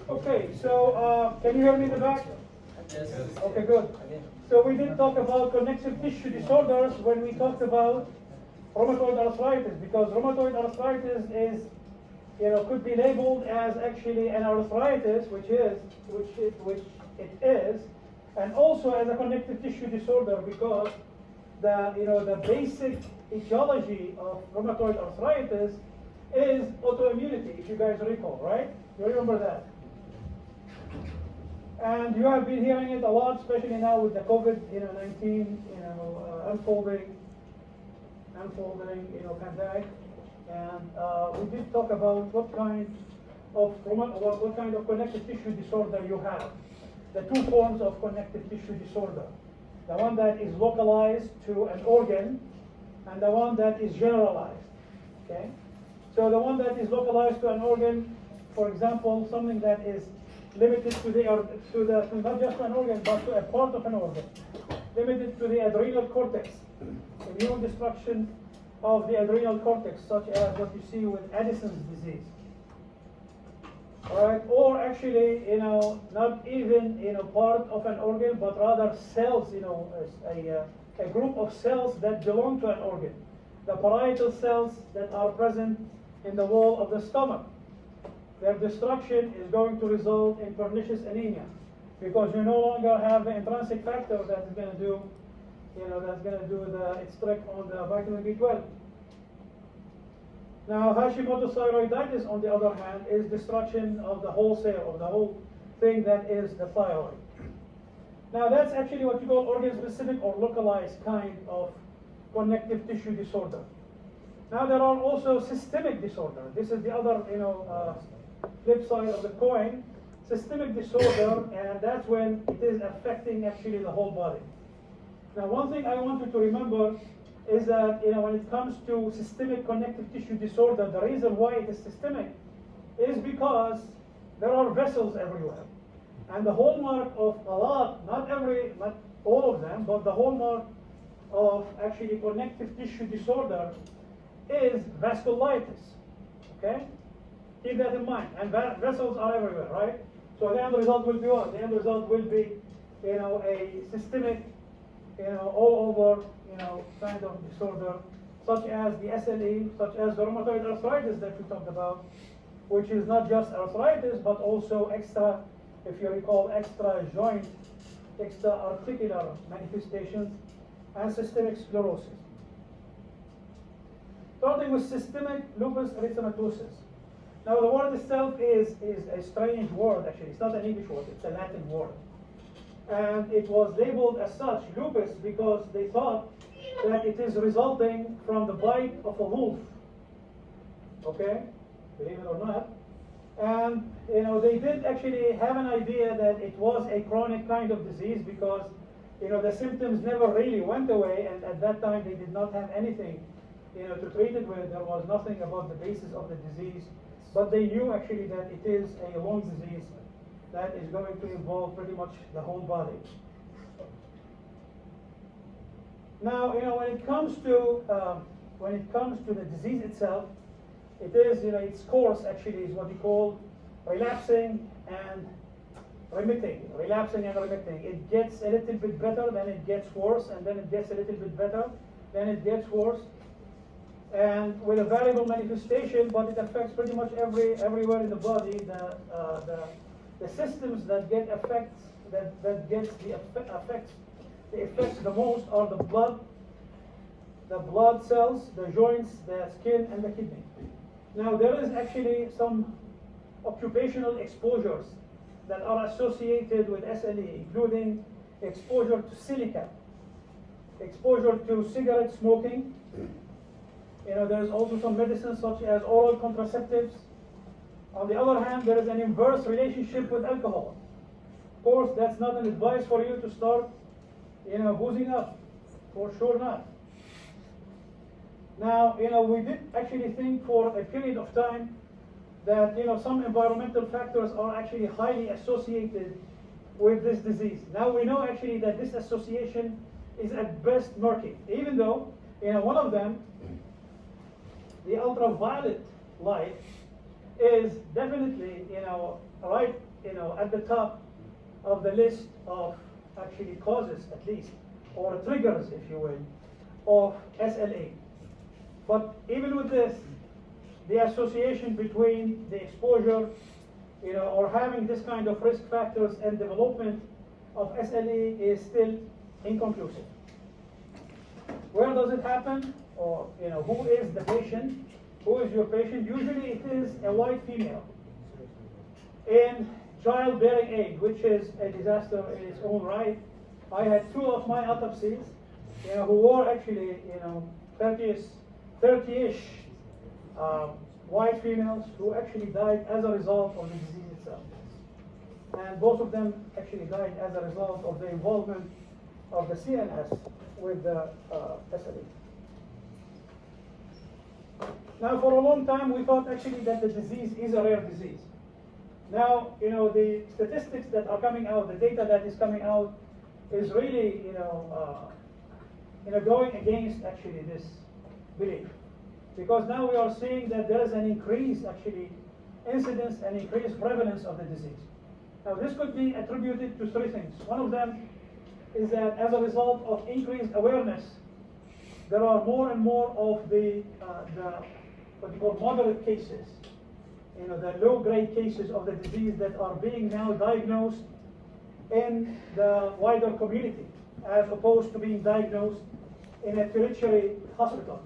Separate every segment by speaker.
Speaker 1: Okay, so can you hear me in the back?
Speaker 2: Yes.
Speaker 1: Okay, good. So we did talk about connective tissue disorders when we talked about rheumatoid arthritis, because rheumatoid arthritis is, could be labeled as actually an arthritis, which it is, and also as a connective tissue disorder, because the basic etiology of rheumatoid arthritis is autoimmunity, if you guys recall, right? You remember that? And you have been hearing it a lot, especially now with the COVID-19, unfolding, pandemic. And we did talk about what kind of connective tissue disorder you have. The two forms of connective tissue disorder: the one that is localized to an organ, and the one that is generalized. Okay. So the one that is localized to an organ, for example, something that is limited to not just to an organ, but to a part of an organ, limited to the adrenal cortex, immune destruction of the adrenal cortex, such as what you see with Addison's disease. All right, or actually, not even part of an organ, but rather cells, a group of cells that belong to an organ, the parietal cells that are present in the wall of the stomach. Their destruction is going to result in pernicious anemia, because you no longer have the intrinsic factor that is going to do, its trick on the vitamin B12. Now, Hashimoto thyroiditis, on the other hand, is destruction of the whole thing that is the thyroid. Now, that's actually what you call organ-specific or localized kind of connective tissue disorder. Now, there are also systemic disorder. This is the other, flip side of the coin. Systemic disorder, and that's when it is affecting actually the whole body. Now, one thing I want you to remember is that when it comes to systemic connective tissue disorder, the reason why it is systemic is because there are vessels everywhere. And the hallmark of not all of them, but the hallmark of actually connective tissue disorder is vasculitis. Okay? Keep that in mind. And vessels are everywhere, right? So the end result will be what? The end result will be, a systemic, all over, kind of disorder, such as the SLE, such as the rheumatoid arthritis that we talked about, which is not just arthritis, but also extra, if you recall, extra joint, extra articular manifestations, and systemic sclerosis. Starting with systemic lupus erythematosus. Now, the word itself is a strange word, actually. It's not an English word, it's a Latin word. And it was labeled as such, lupus, because they thought that it is resulting from the bite of a wolf. Okay? Believe it or not. And, they did actually have an idea that it was a chronic kind of disease because, the symptoms never really went away, and at that time they did not have anything, to treat it with. There was nothing about the basis of the disease. But they knew actually that it is a lung disease that is going to involve pretty much the whole body. Now, when it comes to the disease itself, it is, its course actually is what you call relapsing and remitting. Relapsing and remitting. It gets a little bit better, then it gets worse, and then it gets a little bit better, then it gets worse. And with a variable manifestation, but it affects pretty much everywhere in the body. The systems that get affects the effects the most are the blood cells, the joints, the skin, and the kidney. Now, there is actually some occupational exposures that are associated with SLE, including exposure to silica, exposure to cigarette smoking. There's also some medicines such as oral contraceptives. On the other hand, there is an inverse relationship with alcohol. Of course, that's not an advice for you to start, boozing up. For sure not. Now, we did actually think for a period of time that, some environmental factors are actually highly associated with this disease. Now, we know actually that this association is at best murky, even though, one of them, the ultraviolet light, is definitely, right, at the top of the list of actually causes, at least, or triggers, if you will, of SLA. But even with this, the association between the exposure, or having this kind of risk factors and development of SLE is still inconclusive. Where does it happen? Or, who is the patient? Who is your patient? Usually it is a white female in childbearing age, which is a disaster in its own right. I had 2 of my autopsies, who were actually, 30-ish white females who actually died as a result of the disease itself. And both of them actually died as a result of the involvement of the CNS with the SLE. Now, for a long time, we thought actually that the disease is a rare disease. Now, the statistics that are coming out, the data that is coming out, is really, going against actually this belief, because now we are seeing that there is an increased actually incidence and increased prevalence of the disease. Now, this could be attributed to 3 things. One of them is that as a result of increased awareness, there are more and more of the what you call moderate cases, the low-grade cases of the disease that are being now diagnosed in the wider community, as opposed to being diagnosed in a tertiary hospital.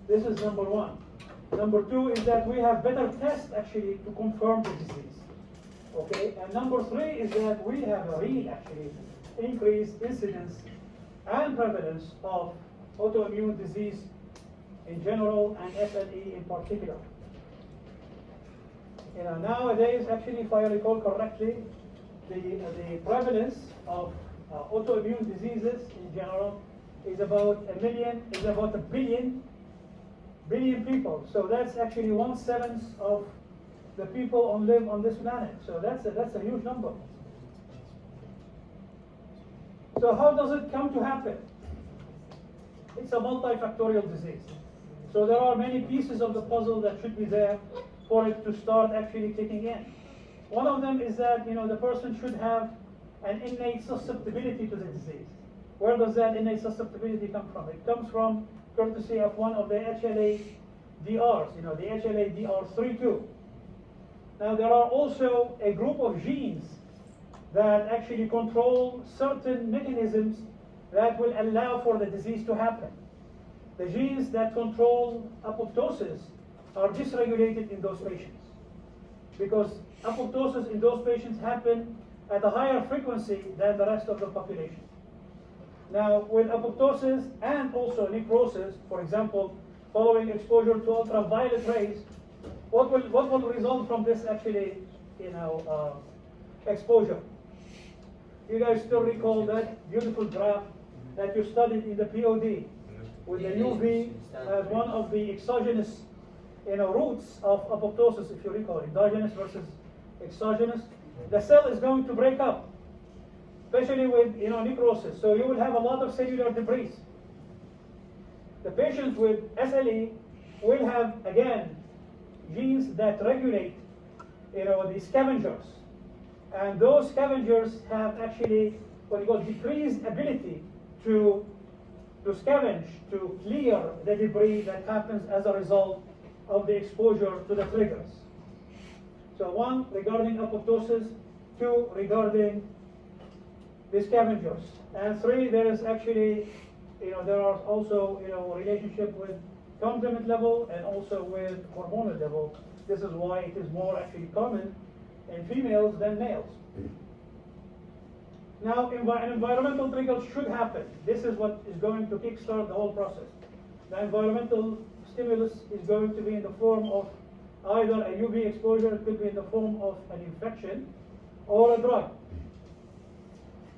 Speaker 1: This is number 1. Number 2 is that we have better tests actually to confirm the disease. Okay, and number 3 is that we have a real actually increased incidence and prevalence of autoimmune disease in general and SLE in particular. Nowadays, actually, if I recall correctly, the prevalence of autoimmune diseases in general is about a billion people. So that's actually 1/7 of the people who live on this planet. So that's a huge number. So how does it come to happen? It's a multifactorial disease. So there are many pieces of the puzzle that should be there for it to start actually kicking in. One of them is that the person should have an innate susceptibility to the disease. Where does that innate susceptibility come from? It comes from courtesy of one of the HLA DRs, the HLA DR32. Now there are also a group of genes that actually control certain mechanisms that will allow for the disease to happen. The genes that control apoptosis are dysregulated in those patients, because apoptosis in those patients happen at a higher frequency than the rest of the population. Now, with apoptosis and also necrosis, for example, following exposure to ultraviolet rays, what will result from this actually, exposure? You guys still recall that beautiful graph that you studied in the POD, with the UV as one of the exogenous, roots of apoptosis, if you recall, endogenous versus exogenous. The cell is going to break up, especially with necrosis. So you will have a lot of cellular debris. The patients with SLE will have, again, genes that regulate the scavengers. And those scavengers have actually what you call decreased ability to scavenge, to clear the debris that happens as a result of the exposure to the triggers. So 1, regarding apoptosis; 2, regarding the scavengers; and 3, there is actually, there are also, relationship with complement level and also with hormonal level. This is why it is more actually common in females than males. Now, an environmental trigger should happen. This is what is going to kickstart the whole process. The environmental stimulus is going to be in the form of either a UV exposure, it could be in the form of an infection, or a drug.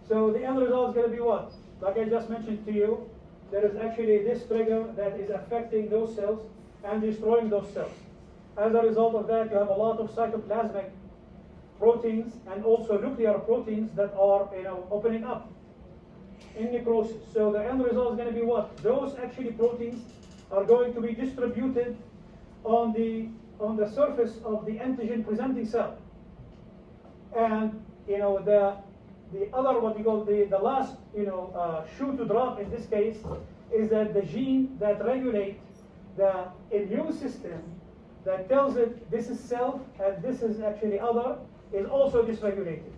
Speaker 1: So the end result is going to be what? Like I just mentioned to you, there is actually this trigger that is affecting those cells and destroying those cells. As a result of that, you have a lot of cytoplasmic proteins and also nuclear proteins that are opening up in necrosis. So the end result is going to be what? Those actually proteins are going to be distributed on the on the surface of the antigen presenting cell. And the other, what we call the last shoe to drop in this case is that the gene that regulates the immune system that tells it this is self and this is actually other is also dysregulated,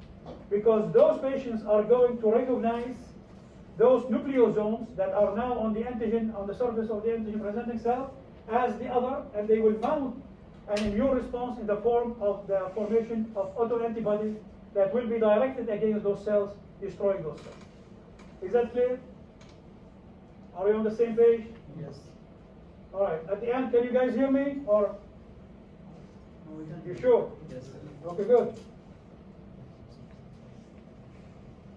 Speaker 1: because those patients are going to recognize those nucleosomes that are now on the antigen, on the surface of the antigen presenting cell, as the other, and they will mount an immune response in the form of the formation of autoantibodies that will be directed against those cells, destroying those cells. Is that clear? Are we on the same page?
Speaker 2: Yes.
Speaker 1: All right. At the end, can you guys hear me? Or you sure?
Speaker 2: Yes.
Speaker 1: Okay, good.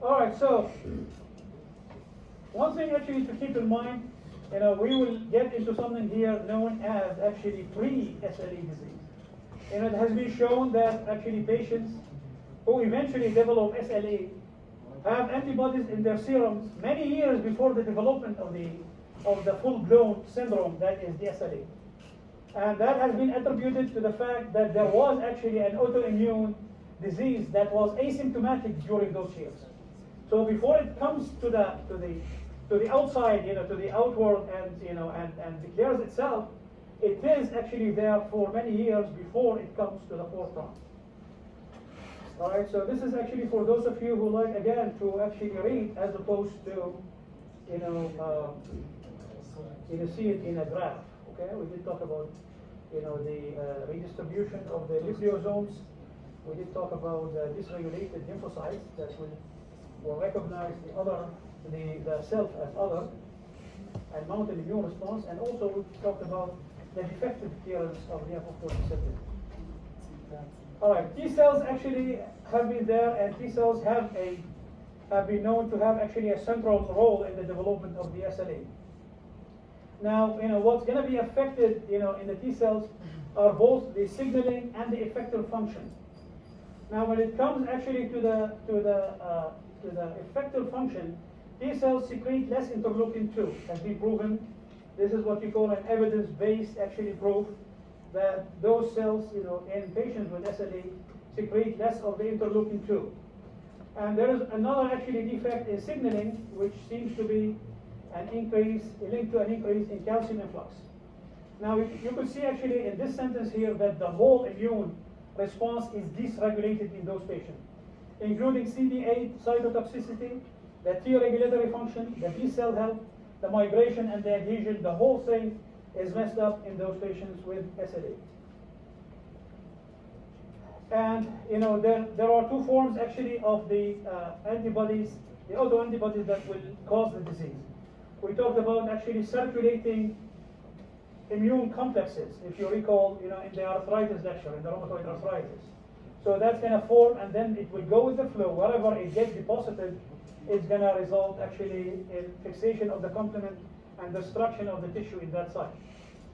Speaker 1: All right. So one thing actually to keep in mind, we will get into something here known as actually pre-SLE disease. And it has been shown that actually patients who eventually develop SLE have antibodies in their serums many years before the development of the full-blown syndrome that is the SLE. And that has been attributed to the fact that there was actually an autoimmune disease that was asymptomatic during those years. So before it comes to the outside, to the outward, and declares itself, it is actually there for many years before it comes to the forefront. All right, so this is actually for those of you who like, again, to actually read as opposed to, see it in a graph. Okay, we did talk about, the redistribution of the nucleosomes. We did talk about the dysregulated lymphocytes that will recognize the self as other and mount an immune response, and also we talked about the defective clearance of the lymphocyte receptor. All right, T cells actually have been there, and T cells have been known to have actually a central role in the development of the SLE. Now, what's going to be affected, in the T cells are both the signaling and the effector function. Now, when it comes actually to the effector function, T cells secrete less interleukin-2, has been proven. This is what we call an evidence-based actually proof that those cells, in patients with SLE, secrete less of the interleukin-2. And there is another actually defect in signaling, which seems to be linked to an increase in calcium influx. Now, you could see actually in this sentence here that the whole immune response is dysregulated in those patients, including CD8 cytotoxicity, the T regulatory function, the B cell health, the migration and the adhesion. The whole thing is messed up in those patients with SLE. And there are two forms actually of the antibodies, the autoantibodies that will cause the disease. We talked about actually circulating immune complexes, if you recall, in the arthritis lecture, in the rheumatoid arthritis. So that's going to form, and then it will go with the flow. Wherever it gets deposited, it's going to result actually in fixation of the complement and destruction of the tissue in that site.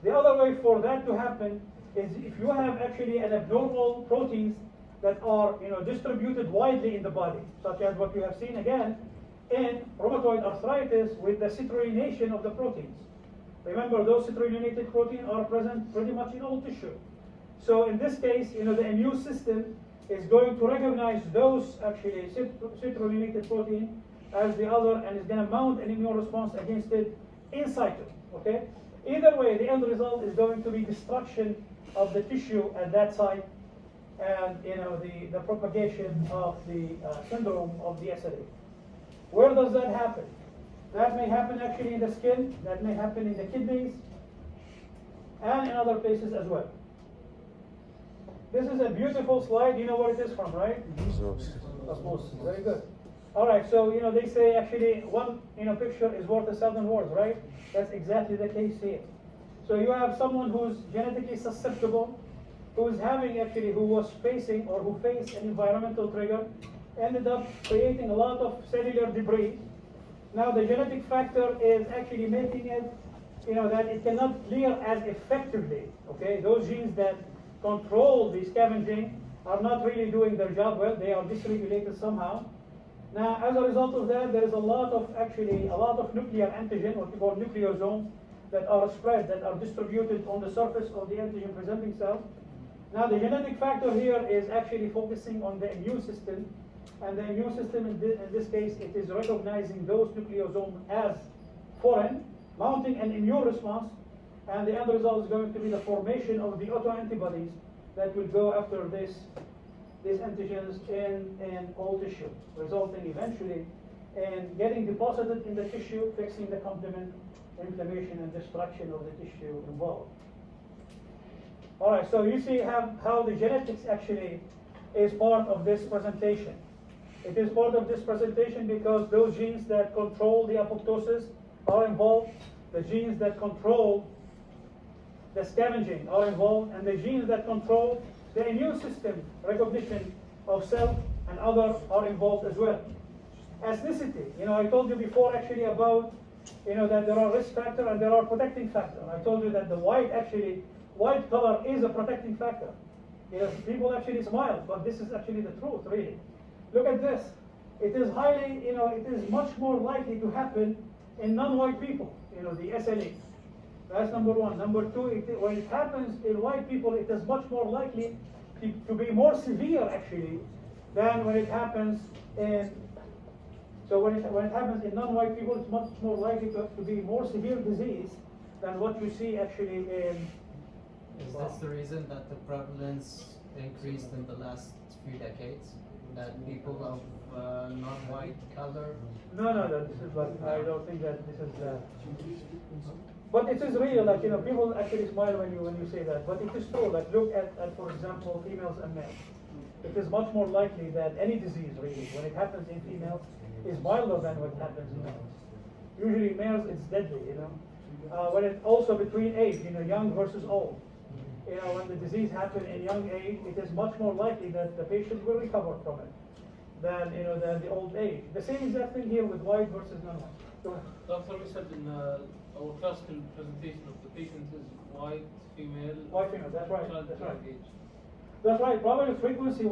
Speaker 1: The other way for that to happen is if you have actually an abnormal proteins that are distributed widely in the body, such as what you have seen again in rheumatoid arthritis with the citrullination of the proteins. Remember, those citrullinated proteins are present pretty much in all tissue. So in this case, the immune system is going to recognize those actually citrullinated protein as the other, and is going to mount an immune response against it in situ. Okay. Either way, the end result is going to be destruction of the tissue at that site, and the propagation of the syndrome of the SLE. Where does that happen? That may happen actually in the skin, that may happen in the kidneys, and in other places as well. This is a beautiful slide. You know where it is from, right? Osmosis. Very good. All right, so they say actually one picture is worth 1,000 words, right? That's exactly the case here. So you have someone who's genetically susceptible, who was facing or who faced an environmental trigger, ended up creating a lot of cellular debris. Now the genetic factor is actually making it, that it cannot clear as effectively. Okay, those genes that control the scavenging are not really doing their job well. They are dysregulated somehow. Now, as a result of that, there is a lot of nuclear antigen, what we call nucleosomes, that are spread, that are distributed on the surface of the antigen-presenting cell. Now the genetic factor here is actually focusing on the immune system, and the immune system in this case, it is recognizing those nucleosomes as foreign, mounting an immune response, and the end result is going to be the formation of the autoantibodies that will go after these antigens in all tissue, resulting eventually in getting deposited in the tissue, fixing the complement, inflammation, and destruction of the tissue involved. All right, so you see how the genetics actually is part of this presentation. It is part of this presentation because those genes that control the apoptosis are involved, the genes that control the scavenging are involved, and the genes that control the immune system recognition of self and other are involved as well. Ethnicity, I told you before actually about, that there are risk factor and there are protecting factor. I told you that the white color is a protecting factor. People actually smile, but this is actually the truth, really. Look at this. It is highly, it is much more likely to happen in non-white people, the SLE. That's number one. Number two, when it happens in white people, it is much more likely to be more severe, actually, than when it happens in, so when it happens in non-white people, it's much more likely to be more severe disease than what you see actually in.
Speaker 2: Is this the reason that the prevalence increased in the last few decades? That people of non-white color?
Speaker 1: No, this is like, I don't think that this is, but it is real, like, people actually smile when you say that, but it is true, like, look at for example, females and males. It is much more likely that any disease, really, when it happens in females, is milder than what happens in males. Usually males, it's deadly, when it also between age, young versus old. When the disease happens in young age, it is much more likely that the patient will recover from it than than the old age. The same exact thing here with white versus non-white. Go ahead.
Speaker 3: Doctor, we said in our classical presentation of the patient is white, female.
Speaker 1: White female, that's right.
Speaker 3: Child
Speaker 1: That's right.
Speaker 3: age.
Speaker 1: That's right. Probably frequency.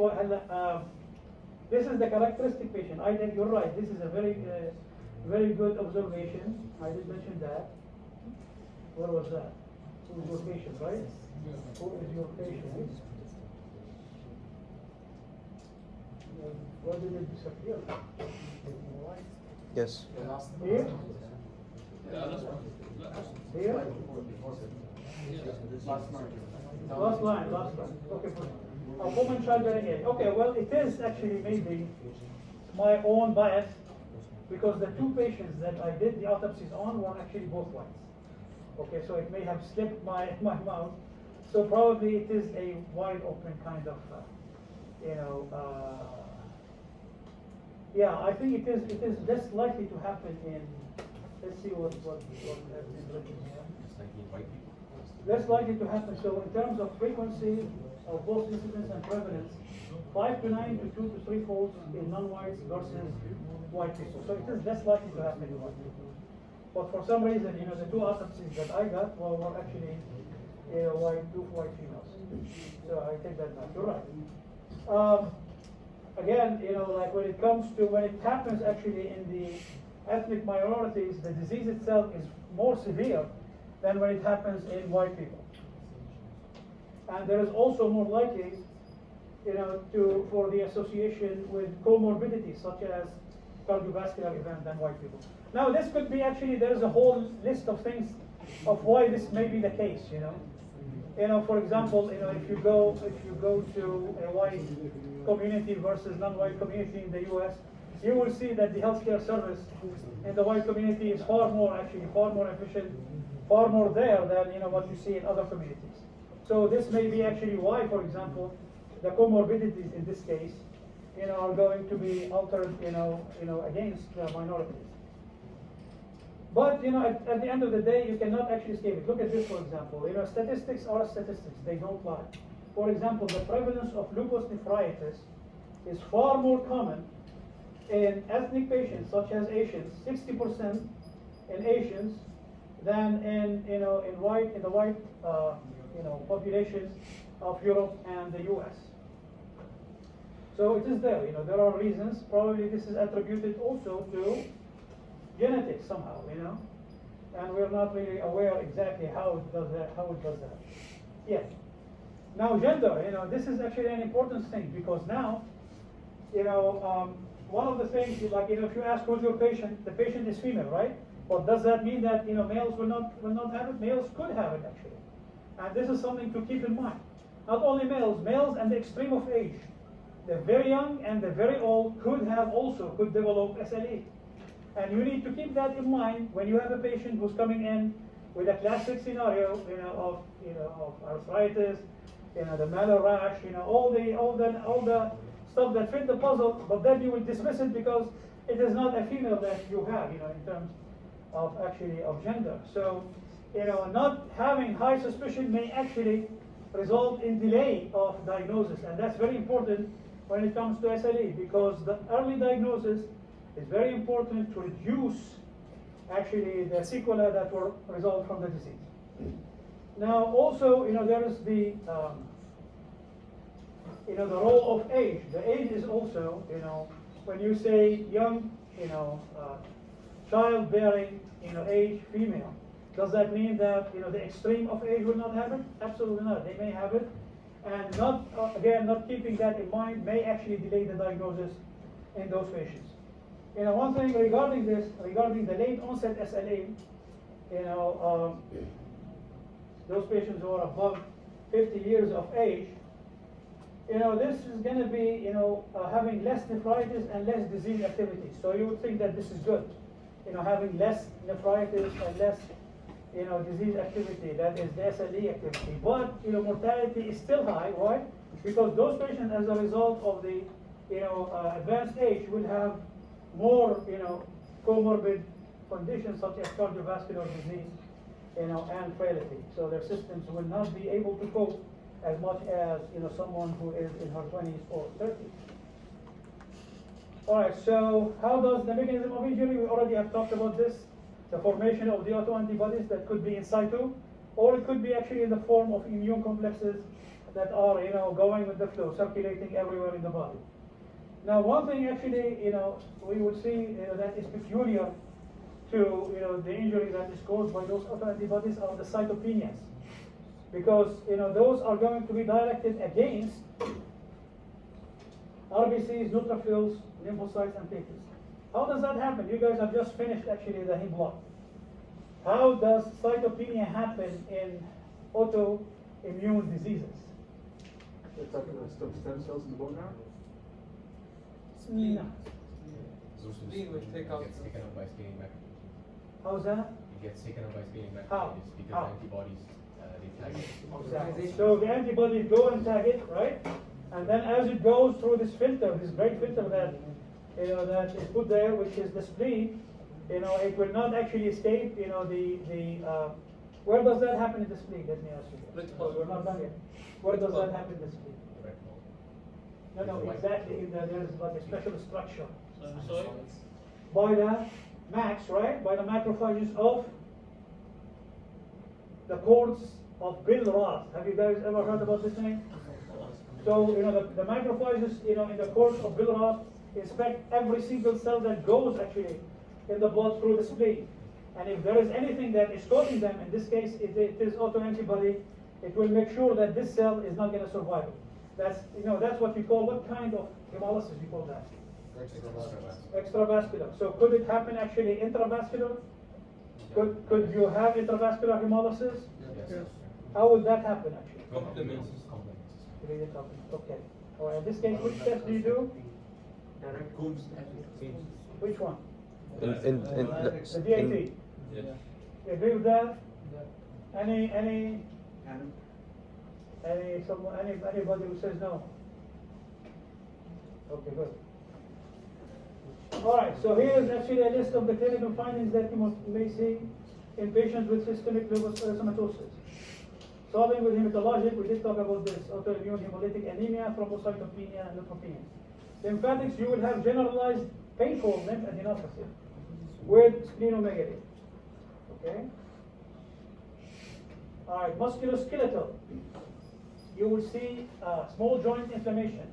Speaker 1: This is the characteristic patient. I think you're right. This is a very good observation. I did mention that. Where was that? Who is your patient, right? Who is your patient? Where did it disappear?
Speaker 4: Yes.
Speaker 1: Here?
Speaker 3: Yeah, last one.
Speaker 1: Here? Last line. Okay, a woman childbearing age. Okay, well, it is actually maybe my own bias because the two patients that I did the autopsies on were actually both whites. Okay, so it may have slipped my mouth. So probably it is a wide open kind of, yeah, I think it is less likely to happen in, let's see what has been written here. Less likely to happen. So in terms of frequency of both incidence and prevalence, 5 to 9 to 2 to 3 folds in non-whites versus white people. So it is less likely to happen in white people. But for some reason, the two autopsies that I got were actually two white females. So I take that back. You're right. Again, like when it happens actually in the ethnic minorities, the disease itself is more severe than when it happens in white people. And there is also more likely, for the association with comorbidities such as cardiovascular event than white people. Now this could be actually, there's a whole list of things of why this may be the case, for example, if you go to a white community versus non-white community in the US, you will see that the healthcare service in the white community is far more efficient, far more there than what you see in other communities. So this may be actually why, for example, the comorbidities in this case, are going to be altered, against minorities. But at the end of the day, you cannot actually escape it. Look at this, for example. Statistics are statistics; they don't lie. For example, the prevalence of lupus nephritis is far more common in ethnic patients, such as Asians, 60% in Asians, than in the white populations of Europe and the U.S. So it is there. There are reasons. Probably this is attributed also to genetics somehow, and we're not really aware exactly how it does that. Yeah. Now gender, this is actually an important thing, because now, one of the things, like, if you ask who's your patient, the patient is female, right? But does that mean that, males will not have it? Males could have it, actually. And this is something to keep in mind. Not only males and the extreme of age. The very young and the very old could develop SLE. And you need to keep that in mind when you have a patient who's coming in with a classic scenario, of arthritis, the mallar rash, all the stuff that fit the puzzle, but then you will dismiss it because it is not a female that you have, in terms of gender. So, not having high suspicion may actually result in delay of diagnosis, and that's very important when it comes to SLE, because the early diagnosis is very important to reduce the sequelae that will result from the disease. Now, also, there is the the role of age. The age is also, when you say young, childbearing, age, female, does that mean that, the extreme of age will not have it? Absolutely not. They may have it. And not keeping that in mind may actually delay the diagnosis in those patients. One thing regarding the late onset SLA, those patients who are above 50 years of age, this is going to be, having less nephritis and less disease activity. So you would think that this is good, having less nephritis and less, disease activity, that is the SLE activity. But, mortality is still high. Why? Because those patients, as a result of the, advanced age, will have more, comorbid conditions such as cardiovascular disease, and frailty. So their systems will not be able to cope as much as, someone who is in her 20s or 30s. All right, so how does the mechanism of injury? We already have talked about this. The formation of the autoantibodies that could be in situ, or it could be actually in the form of immune complexes that are, going with the flow, circulating everywhere in the body. Now, one thing actually, we would see that is peculiar to, the injury that is caused by those autoantibodies are the cytopenias, because, those are going to be directed against RBCs, neutrophils, lymphocytes, and platelets. How does that happen? You guys have just finished actually the heme block. How does cytopenia happen in autoimmune diseases?
Speaker 4: You're talking about stem cells in the bone marrow?
Speaker 1: No.
Speaker 5: Spleen will take out. It gets taken up by spleen macrophages.
Speaker 1: How's that?
Speaker 5: It gets taken up by spleen
Speaker 1: How?
Speaker 5: macrophages because
Speaker 1: How?
Speaker 5: antibodies they tag it.
Speaker 1: Exactly. So the antibodies go and tag it, right? And then as it goes through this filter, this great filter that that is put there, which is the spleen, it will not actually escape. Where does that happen in the spleen? Let me ask you. We're not done yet. Where does that happen in the spleen? No, exactly. There is like a special structure.
Speaker 3: Sorry?
Speaker 1: By the MACs, right? By the macrophages of the cords of Bill Roth. Have you guys ever heard about this name? So, the macrophages, in the cords of Bill Roth inspect every single cell that goes actually in the blood through the spleen. And if there is anything that is causing them, in this case it is autoantibody, it will make sure that this cell is not going to survive it. That's what we call, what kind of hemolysis we call that? Extravascular. So could it happen actually intravascular? Could you have intravascular hemolysis?
Speaker 5: Yes.
Speaker 1: How would that happen actually?
Speaker 3: Complements.
Speaker 1: Okay. All right. In this case, which test do you do?
Speaker 4: Direct.
Speaker 1: Which one?
Speaker 6: In
Speaker 1: The DAT.
Speaker 3: Yes.
Speaker 1: You agree with that?
Speaker 2: Yeah.
Speaker 1: Anybody who says no? Okay, good. All right, so here is actually a list of the clinical findings that you may see in patients with systemic lupus erythematosus. Starting with hematologic, we did talk about this, autoimmune hemolytic anemia, thrombocytopenia, and neutropenia. Lymphatics, you will have generalized painful lymphadenopathy with splenomegaly. Okay? All right, musculoskeletal. You will see small joint inflammation.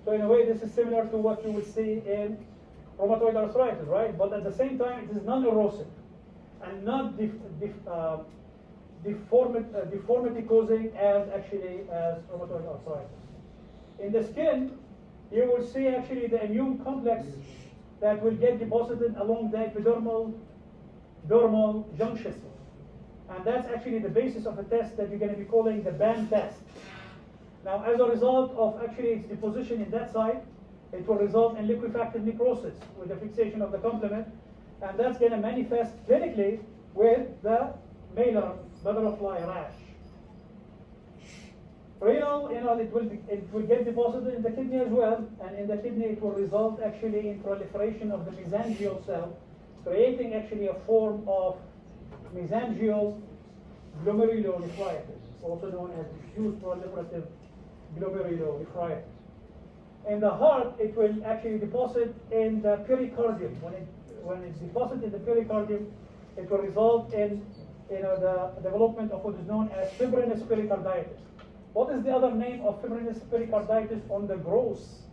Speaker 1: So in a way, this is similar to what you would see in rheumatoid arthritis, right? But at the same time, it is non-erosive and not deformity causing as rheumatoid arthritis. In the skin, you will see actually the immune complex that will get deposited along the epidermal dermal junction. And that's actually the basis of a test that you're going to be calling the BAM test. Now, as a result of actually its deposition in that site, it will result in liquefactive necrosis with the fixation of the complement, and that's going to manifest clinically with the malar butterfly rash. Renal, it will get deposited in the kidney as well, and in the kidney it will result actually in proliferation of the mesangial cell, creating actually a form of mesangial glomerulonephritis, also known as diffuse proliferative glomerulonephritis. In the heart, it will actually deposit in the pericardium. When it's deposited in the pericardium, it will result in the development of what is known as fibrinous pericarditis. What is the other name of fibrinous pericarditis on the gross?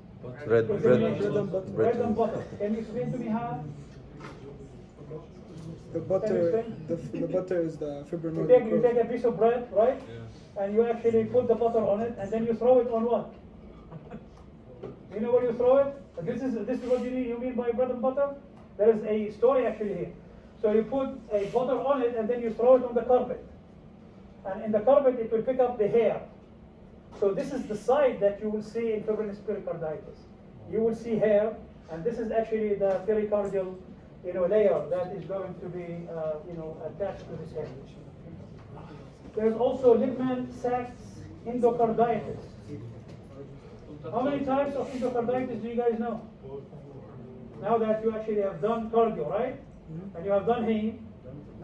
Speaker 6: Bread
Speaker 1: and butter. Can you explain to me how?
Speaker 7: The butter is the fibrinoid.
Speaker 1: You take a piece of bread, right? Yeah. And you actually put the butter on it, and then you throw it on what? You know where you throw it? This is what you mean by bread and butter? There is a story actually here. So you put a butter on it, and then you throw it on the carpet. And in the carpet, it will pick up the hair. So this is the site that you will see in fibrinous pericarditis. You will see hair, and this is actually the pericardial layer that is going to be attached to this hair. There's also Lippmann-Sachs endocarditis. How many types of endocarditis do you guys know? Now that you actually have done cardio, right? And you have done heme,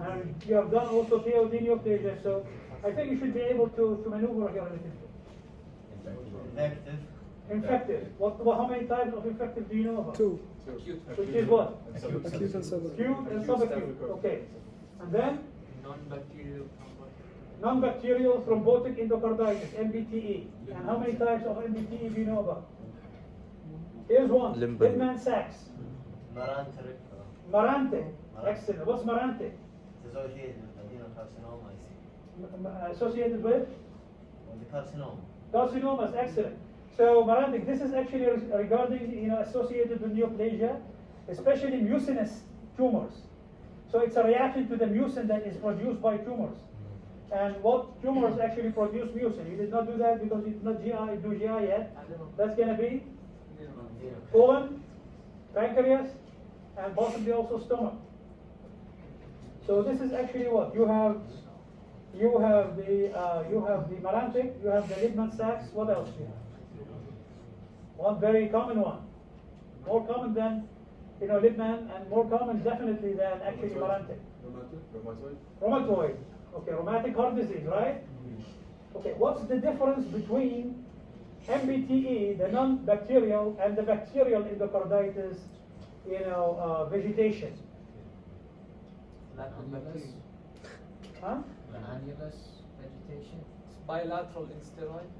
Speaker 1: and you have done also POD neoplasia, so I think you should be able to maneuver here a little bit. Infective. How many types of infective do you know about?
Speaker 7: 2.
Speaker 1: Which is what?
Speaker 7: Acute and subacute.
Speaker 1: Acute and subacute. Okay. And then?
Speaker 3: Non-bacterial.
Speaker 1: Non-bacterial thrombotic endocarditis, MBTE. And how many types of MBTE do you know about? Here's one. Lippmann-Sachs. Marante. Excellent. What's Marante? Associated with? Carcinomas. Excellent. So Marante, this is actually regarding associated with neoplasia, especially mucinous tumors. So it's a reaction to the mucin that is produced by tumors. And what tumors actually produce mucin? You did not do that because it's not GI yet. That's going to be colon, pancreas, and possibly also stomach. So this is actually what you have. You have the Marante, you have the Lippmann-Sachs. What else do you have? One very common one, more common than Lippmann, and more common definitely than actually Marante. Rheumatoid. Okay, rheumatic heart disease, right? Okay, what's the difference between MBTE, the non-bacterial, and the bacterial endocarditis, vegetation? Huh?
Speaker 2: The annulus vegetation.
Speaker 3: It's bilateral in steroid.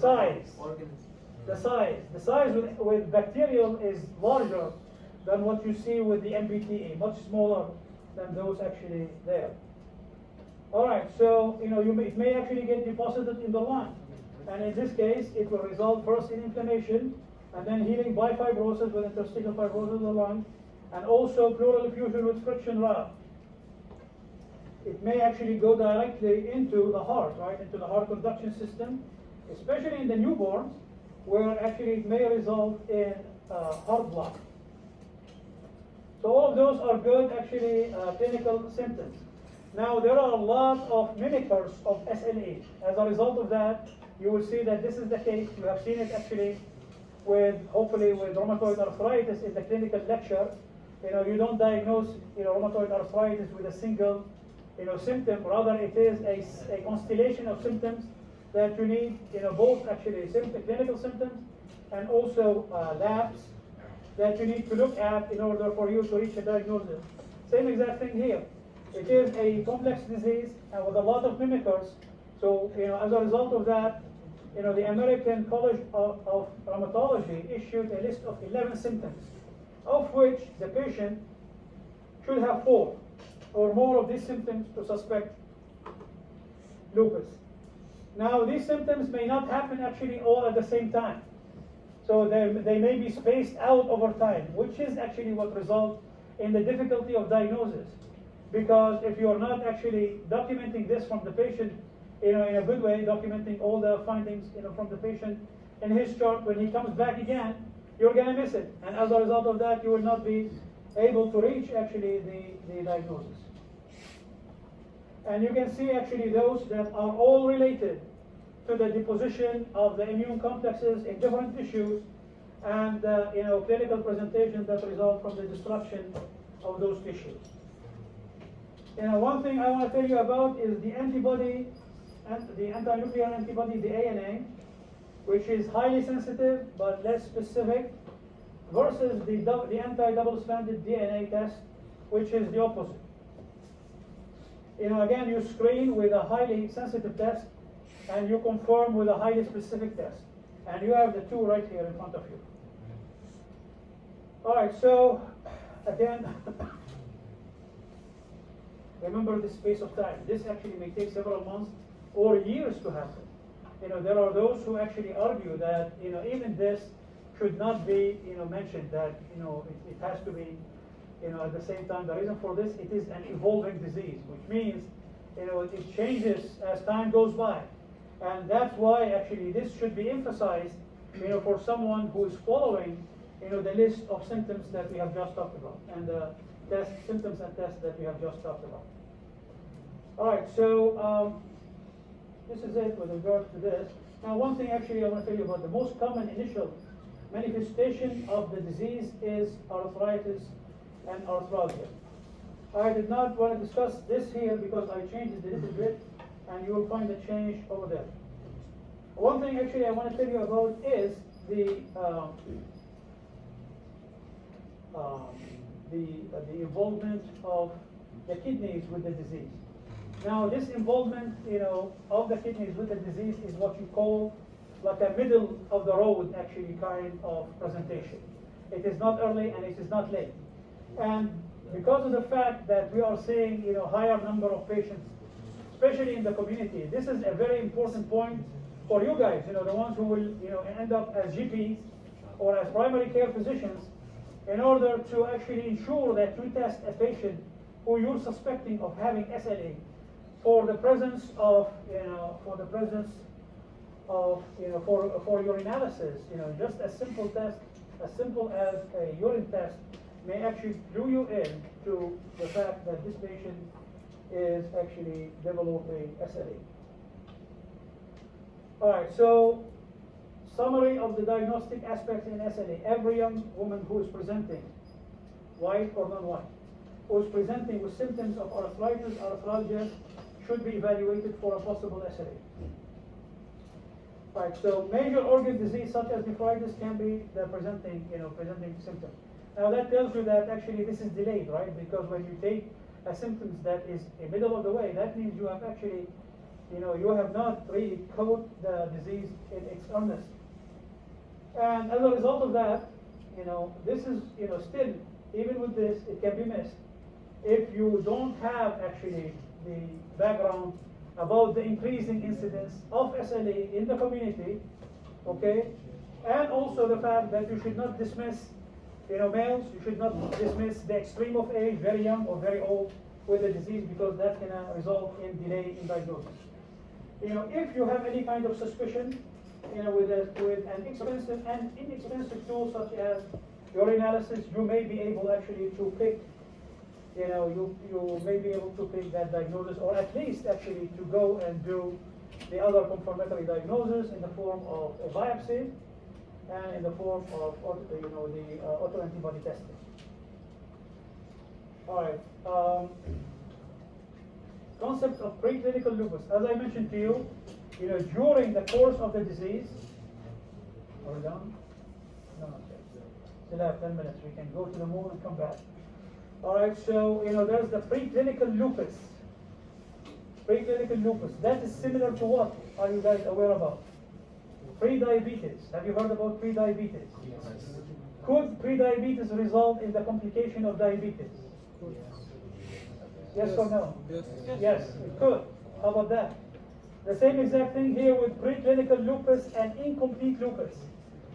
Speaker 1: Size. The size with bacterial is larger than what you see with the MBTE, much smaller than those actually there. All right, so it may actually get deposited in the lung, and in this case, it will result first in inflammation, and then healing by fibrosis with interstitial fibrosis of the lung, and also pleural effusion with friction rub. It may actually go directly into the heart, right, into the heart conduction system, especially in the newborns, where actually it may result in heart block. So all of those are good, actually, clinical symptoms. Now, there are a lot of mimickers of SLE. As a result of that, you will see that this is the case. You have seen it actually hopefully with rheumatoid arthritis in the clinical lecture. You don't diagnose, rheumatoid arthritis with a single, symptom. Rather, it is a constellation of symptoms that you need, both actually clinical symptoms and also labs that you need to look at in order for you to reach a diagnosis. Same exact thing here. It is a complex disease with a lot of mimickers. So, as a result of that, the American College of Rheumatology issued a list of 11 symptoms, of which the patient should have 4. or more of these symptoms to suspect lupus. Now, these symptoms may not happen actually all at the same time. So they may be spaced out over time, which is actually what results in the difficulty of diagnosis. Because if you're not actually documenting this from the patient, in a good way, documenting all the findings, from the patient in his chart, when he comes back again, you're going to miss it. And as a result of that, you will not be able to reach actually the diagnosis. And you can see actually those that are all related to the deposition of the immune complexes in different tissues and clinical presentations that result from the destruction of those tissues. One thing I want to tell you about is the antibody, the anti-nuclear antibody, the ANA, which is highly sensitive but less specific, versus the anti-double-stranded DNA test, which is the opposite. Again, you screen with a highly sensitive test, and you confirm with a highly specific test. And you have the two right here in front of you. All right, so again, remember the space of time. This actually may take several months or years to happen. There are those who actually argue that even this should not be mentioned, that it has to be at the same time. The reason for this, it is an evolving disease, which means it changes as time goes by. And that's why actually this should be emphasized for someone who is following the list of symptoms that we have just talked about, and the symptoms and tests that we have just talked about. All right, so this is it with regard to this. Now, one thing actually I want to tell you about, the most common initial manifestation of the disease is arthritis and arthralgia. I did not want to discuss this here because I changed it a little bit, and you will find the change over there. One thing actually I want to tell you about is the involvement of the kidneys with the disease. Now, this involvement, of the kidneys with the disease is what you call like a middle of the road actually kind of presentation. It is not early and it is not late. And because of the fact that we are seeing, higher number of patients, especially in the community, this is a very important point for you guys, the ones who will, end up as GPs or as primary care physicians, in order to actually ensure that you test a patient who you're suspecting of having SLA for the presence of, for urinalysis, just a simple test, as simple as a urine test, may actually clue you in to the fact that this patient is actually developing SLA. All right, so summary of the diagnostic aspects in SLA. Every young woman who is presenting, white or non-white, who is presenting with symptoms of arthritis, arthralgia, should be evaluated for a possible SLA. Right, so major organ disease such as nephritis can be the presenting symptom. Now that tells you that actually this is delayed, right? Because when you take a symptoms that is in middle of the way, that means you have actually, you have not really caught the disease in its earnest. And as a result of that, this is, still, even with this, it can be missed if you don't have actually the background about the increasing incidence of SLA in the community, okay? And also the fact that you should not dismiss, males, you should not dismiss the extreme of age, very young or very old, with the disease, because that's going to result in delay in diagnosis. If you have any kind of suspicion, with an expensive and inexpensive tool such as urinalysis, you may be able actually to pick, you may be able to pick that diagnosis, or at least actually to go and do the other confirmatory diagnosis in the form of a biopsy and in the form of the autoantibody testing. All right. Concept of preclinical lupus. As I mentioned to you, during the course of the disease, are we done? No, okay. Still have 10 minutes. We can go to the moon and come back. All right, so, there's the preclinical lupus. Preclinical lupus. That is similar to what are you guys aware about? Pre-diabetes. Have you heard about pre-diabetes?
Speaker 5: Yes.
Speaker 1: Could pre-diabetes result in the complication of diabetes? Yes or no?
Speaker 7: Yes.
Speaker 1: Yes, it could. How about that? The same exact thing here with preclinical lupus and incomplete lupus.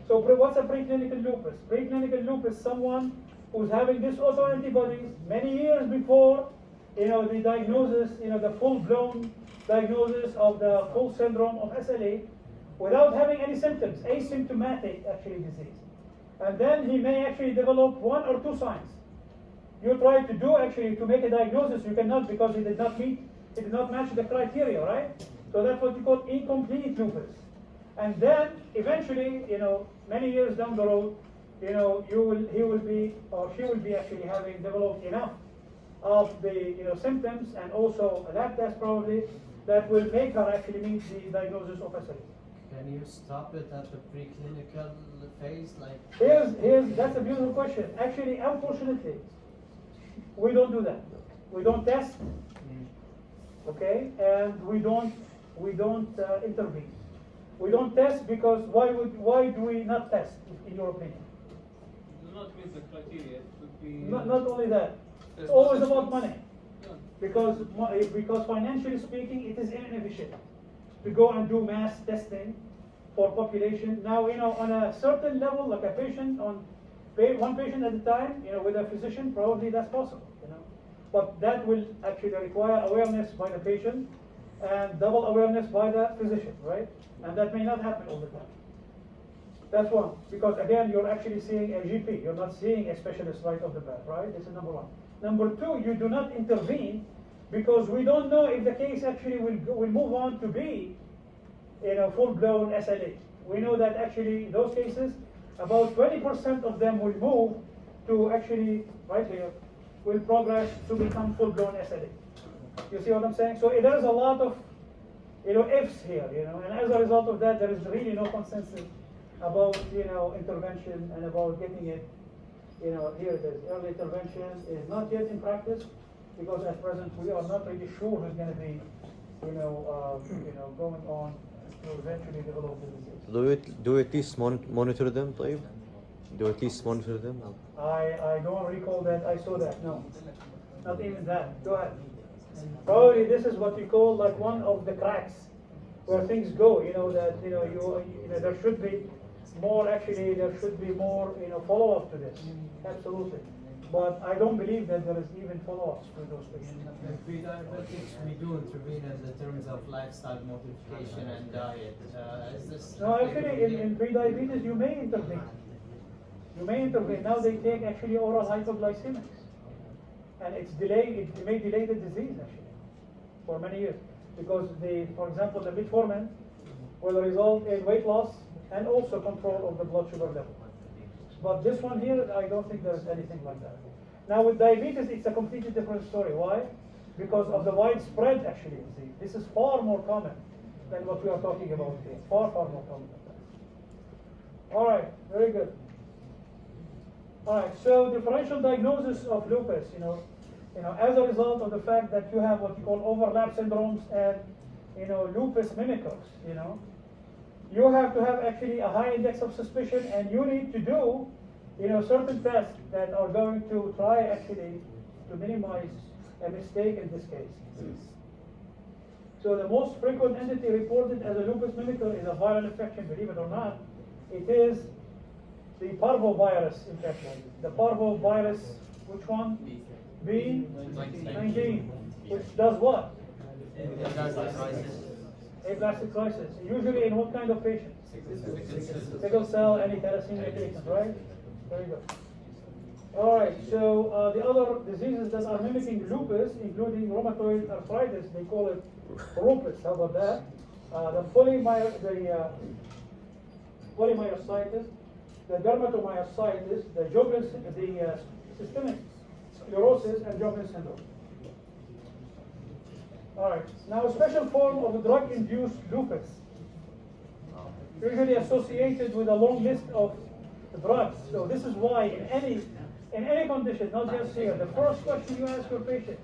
Speaker 1: So what's a preclinical lupus? Preclinical lupus, someone who's having this autoantibodies many years before, the diagnosis, the full-blown diagnosis of the full syndrome of SLA, without having any symptoms, asymptomatic actually disease. And then he may actually develop one or two signs. You try to do actually to make a diagnosis, you cannot because it did not match the criteria, right? So that's what you call incomplete lupus. And then eventually, many years down the road, he will be or she will be actually having developed enough of the symptoms and also a lab test probably that will make her actually meet the diagnosis of SLE.
Speaker 2: Can you stop it at the preclinical phase?
Speaker 1: That's a beautiful question. Actually, unfortunately, we don't do that. We don't test, okay, and we don't intervene. We don't test because why do we not test, in your opinion?
Speaker 3: Do not meet the criteria. It would be
Speaker 1: Not only that, it's
Speaker 3: there's
Speaker 1: always
Speaker 3: no
Speaker 1: about
Speaker 3: difference.
Speaker 1: money.
Speaker 3: Yeah.
Speaker 1: Because financially speaking, it is inefficient to go and do mass testing for population. Now, on a certain level, like a patient one patient at a time, with a physician, probably that's possible, But that will actually require awareness by the patient and double awareness by the physician, right? And that may not happen all the time. That's one, because again, you're actually seeing a GP. You're not seeing a specialist right off the bat, right? This is number one. Number two, you do not intervene because we don't know if the case actually will move on to be, full-blown SLA. We know that actually those cases, about 20% of them will move to actually, right here, will progress to become full-blown SLA. You see what I'm saying? So there's a lot of, ifs here, and as a result of that, there is really no consensus about, intervention and about getting it, here it is. Early intervention is not yet in practice because at present we are not really sure who's going to be, going on to eventually develop the disease.
Speaker 6: Do you at least monitor them, طيب? Do you at least monitor them?
Speaker 1: I don't recall that I saw that, no. Not even that. Go ahead. Probably this is what you call like one of the cracks where things go, that, there should be more, actually, there should be more, follow-up to this. Absolutely. But I don't believe that there is even follow-ups to those patients.
Speaker 2: In pre-diabetics, we do intervene in the terms of lifestyle modification and diet. Is this
Speaker 1: No, actually, in pre-diabetes, you may intervene. You may intervene. Now they take actually oral hypoglycemics. And it may delay the disease actually for many years. Because for example, the metformin will result in weight loss and also control of the blood sugar level. But this one here, I don't think there's anything like that. Now with diabetes, it's a completely different story. Why? Because of the widespread actually disease. This is far more common than what we are talking about here. Far more common than that. All right, very good. All right, so differential diagnosis of lupus, as a result of the fact that you have what you call overlap syndromes and, lupus mimickers, you have to have actually a high index of suspicion, and you need to do, certain tests that are going to try actually to minimize a mistake in this case. So the most frequent entity reported as a lupus mimicker is a viral infection, believe it or not. It is the parvovirus infection. The parvovirus, which one? B19, which does what? Aplastic crisis. Usually in what kind of patients? Sickle cell, any thalassemia patients, right? Very good. All right, so the other diseases that are mimicking lupus, including rheumatoid arthritis, they call it lupus. How about that? The polymyositis, the dermatomyositis, the systemic sclerosis, and Sjogren's syndrome. All right. Now, a special form of drug-induced lupus, usually associated with a long list of drugs. So this is why in any condition, not just here, the first question you ask your patient,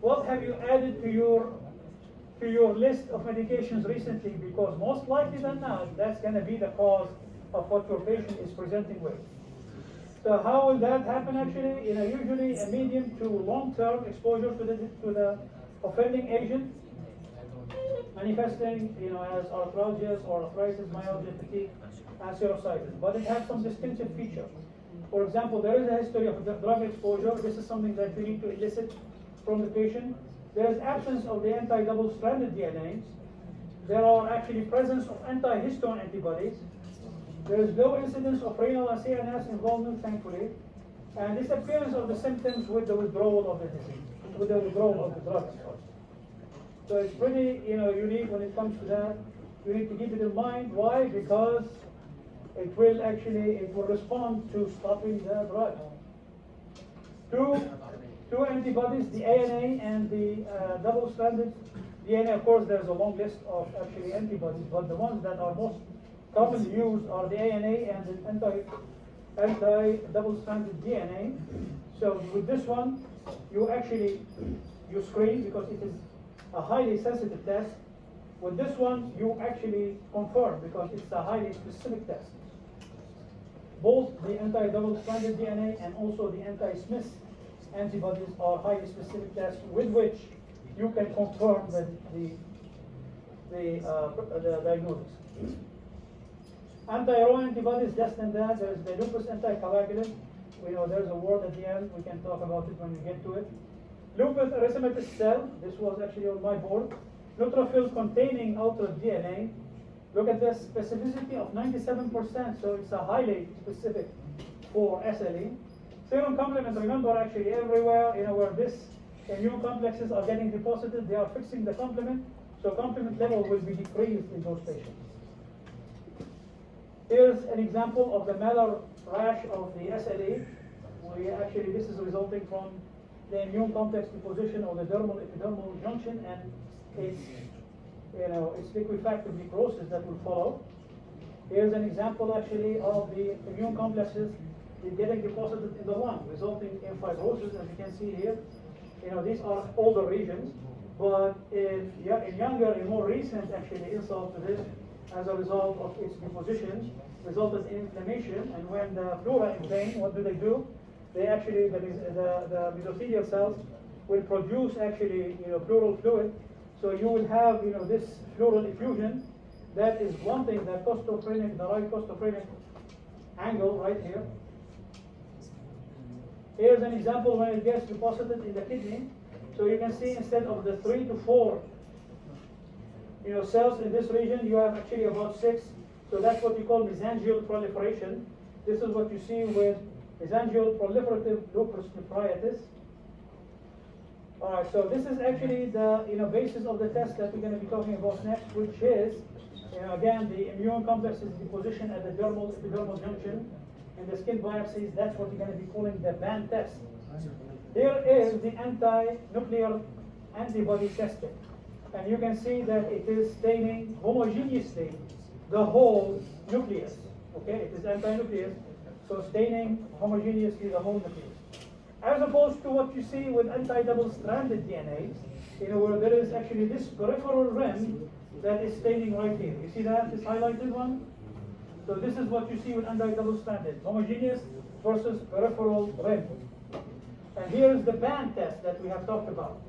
Speaker 1: what have you added to your list of medications recently? Because most likely than not, that's going to be the cause of what your patient is presenting with. So how will that happen actually? Usually a medium to long-term exposure to the offending agent, manifesting as arthralgias or arthritis, myalgia, fatigue, and sinusitis. But it has some distinctive features. For example, there is a history of drug exposure. This is something that we need to elicit from the patient. There is absence of the anti-double-stranded DNA. There are actually presence of anti-histone antibodies. There is low incidence of renal and CNS involvement, thankfully, and disappearance of the symptoms with the withdrawal of the disease, with the withdrawal of the drug. So it's pretty, unique when it comes to that. You need to keep it in mind. Why? Because it will respond to stopping the drug. Two antibodies, the ANA and the double-stranded DNA. Of course, there's a long list of actually antibodies, but the ones that are most commonly used are the ANA and the anti-double-stranded DNA. So with this one, you screen because it is a highly sensitive test. With this one, you actually confirm because it's a highly specific test. Both the anti-double-stranded DNA and also the anti-Smith antibodies are highly specific tests with which you can confirm the diagnosis. Anti-Ro antibodies, less than that. There is the Lupus anticoagulant. We know there's a word at the end. We can talk about it when we get to it. Lupus erythematosus cell. This was actually on my board. Neutrophil containing altered DNA. Look at this specificity of 97%. So it's a highly specific for SLE. Serum complement. Remember, actually everywhere where this immune complexes are getting deposited, they are fixing the complement. So complement level will be decreased in those patients. Here's an example of the malar rash of the SLE. This is resulting from the immune complex deposition of the dermal epidermal junction and its liquefactive necrosis that will follow. Here's an example actually of the immune complexes getting deposited in the lung, resulting in fibrosis, as you can see here. These are older regions, but in younger and more recent actually insult to this, as a result of its deposition, resulted in inflammation. And when the pleura inflame, what do? They actually, the mesothelial cells will produce actually pleural fluid. So you will have this pleural effusion. That is one thing, that costophrenic, the right costophrenic angle right here. Here's an example when it gets deposited in the kidney. So you can see instead of the 3 to 4 cells in this region, you have actually about 6. So that's what you call mesangial proliferation. This is what you see with mesangial proliferative lupus nephritis. All right, so this is actually the basis of the test that we're going to be talking about next, which is again the immune complexes deposition at the dermal epidermal junction in the skin biopsies. That's what you're going to be calling the BAN test. Here is the anti-nuclear antibody testing. And you can see that it is staining homogeneously the whole nucleus. Okay, it is anti-nucleus, so staining homogeneously the whole nucleus. As opposed to what you see with anti-double-stranded DNA, where there is actually this peripheral rim that is staining right here. You see that, this highlighted one? So this is what you see with anti-double-stranded, homogeneous versus peripheral rim. And here is the BAN test that we have talked about.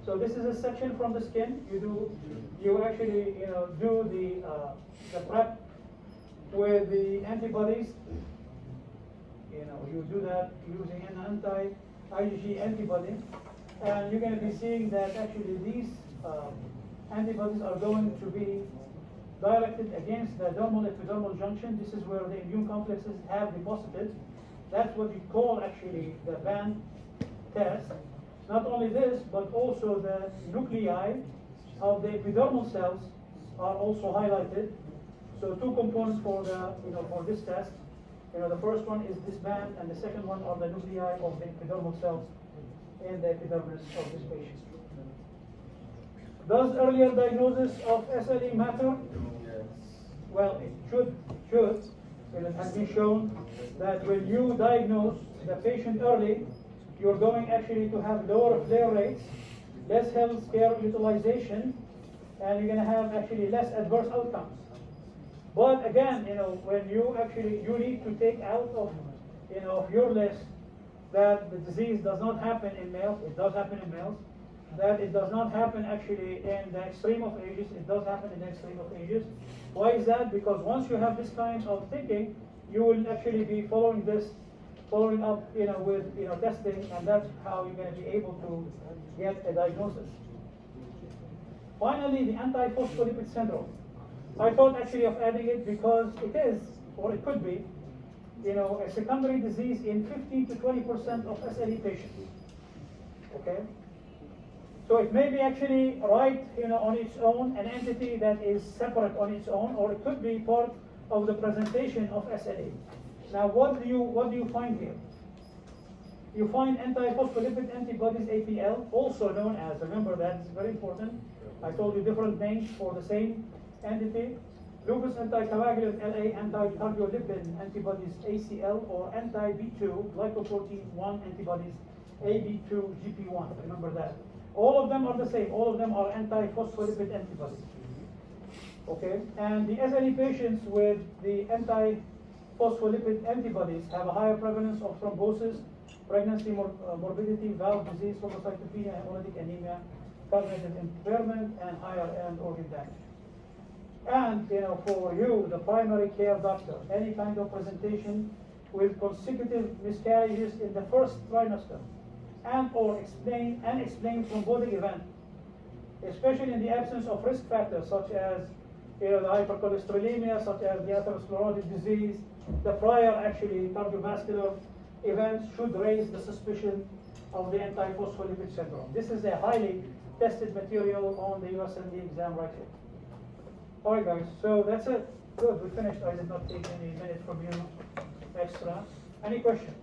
Speaker 1: So this is a section from the skin. You actually do the prep with the antibodies. You do that using an anti-IgG antibody, and you're going to be seeing that actually these antibodies are going to be directed against the dermal epidermal junction. This is where the immune complexes have deposited. That's what we call actually the BAN test. Not only this, but also the nuclei of the epidermal cells are also highlighted. So two components for for this test. The first one is this band, and the second one are the nuclei of the epidermal cells in the epidermis of this patient. Does earlier diagnosis of SLE matter? Well, it should. It has been shown that when you diagnose the patient early, you're going actually to have lower flare rates, less health care utilization, and you're going to have actually less adverse outcomes. But again, when you need to take out of of your list that the disease does not happen in males. It does happen in males. That it does not happen actually in the extreme of ages. It does happen in the extreme of ages. Why is that? Because once you have this kind of thinking, you will actually be following up, with testing, and that's how you're going to be able to get a diagnosis. Finally, the antiphospholipid syndrome. I thought actually of adding it because it is, or it could be, a secondary disease in 15 to 20% of SLE patients. Okay? So it may be actually right, on its own, an entity that is separate on its own, or it could be part of the presentation of SLE. Now, what do you find here? You find antiphospholipid antibodies, APL, also known as, remember that's very important. I told you different names for the same entity. Lupus anticoagulant, LA, anti-cardiolipin antibodies, ACL, or anti-B2 glycoprotein 1 antibodies, AB2 GP1. Remember that. All of them are the same. All of them are antiphospholipid antibodies. Okay, and the SLE patients with the antiphospholipid antibodies have a higher prevalence of thrombosis, pregnancy morbidity, valve disease, thrombocytopenia, hemolytic anemia, cognitive impairment, and higher end organ damage. And for you, the primary care doctor, any kind of presentation with consecutive miscarriages in the first trimester, and or unexplained thrombotic event, especially in the absence of risk factors such as the hypercholesterolemia, such as the atherosclerotic disease, the prior actually cardiovascular events should raise the suspicion of the antiphospholipid syndrome. This is a highly tested material on the USMD exam right here. All right, guys, so that's it. Good, we finished. I did not take any minutes from you extra. Any question?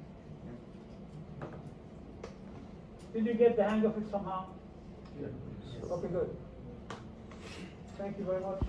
Speaker 1: Did you get the hang of it somehow?
Speaker 4: Yeah.
Speaker 1: Okay, good. Thank you very much.